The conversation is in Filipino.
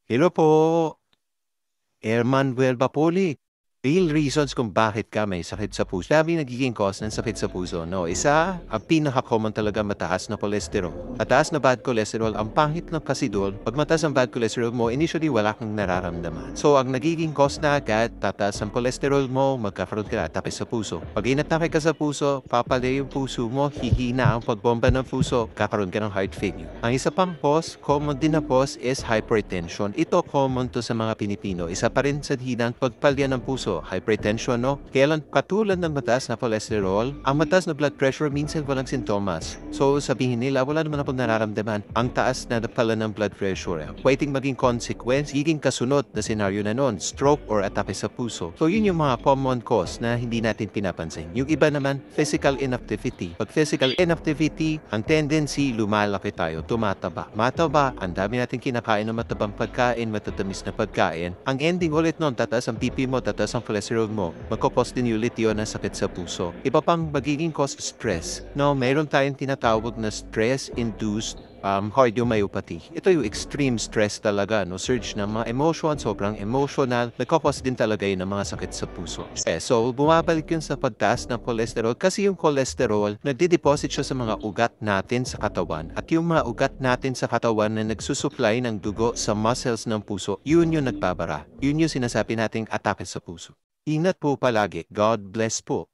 Hello po, Ermanuel Bapoli. Real reasons kung bakit ka may sakit sa puso. Sabi nagiging cause ng sakit sa puso, no? Isa, ang pinaka-common talaga mataas na cholesterol. Mataas na bad cholesterol, ang pangit na kasi doon, pag mataas ang bad cholesterol mo, initially wala kang nararamdaman. So, ang nagiging cause na agad, tataas ang cholesterol mo, magkakaroon ka atake sa puso. Pag inatake ka sa puso, papalay yung puso mo, hihina ang pagbomba ng puso, kakaroon ka ng heart failure. Ang isa pang cause, common din na cause is hypertension. Ito common to sa mga Pilipino. Isa pa rin sa hinang pagpalya ng puso, hypertension, no? Kailan katulad ng mataas na cholesterol, ang mataas na blood pressure minsan walang sintomas. So sabihin nila, wala naman akong nararamdaman. Ang taas na pala ng blood pressure. Pwedeng maging consequence, higing kasunod na senaryo na nun, stroke or atake sa puso. So yun yung mga common cause na hindi natin pinapansin. Yung iba naman, physical inactivity. Pag physical inactivity, ang tendency, lumalaki tayo, tumataba. Mataba, ang dami natin kinakain ng matabang pagkain, matatamis na pagkain. Ang ending ulit nun, tataas ang PP mo, tataas ang cholesterol mo, magkakos din ulit yun ng sakit sa puso. Iba pang magiging cause stress. No, meron tayong tinatawag na stress-induced cardiomyopathy. Ito yung extreme stress talaga, no? Surge ng mga emotion, sobrang emotional, nagkakos din talaga yun ng mga sakit sa puso. So, bumabalik yun sa pagtaas ng cholesterol kasi yung cholesterol, nagdideposit siya sa mga ugat natin sa katawan. At yung mga ugat natin sa katawan na nagsusupply ng dugo sa muscles ng puso, yun yung nagbabara. Yun yung sinasabi nating atake sa puso. Ingat po palagi. God bless po.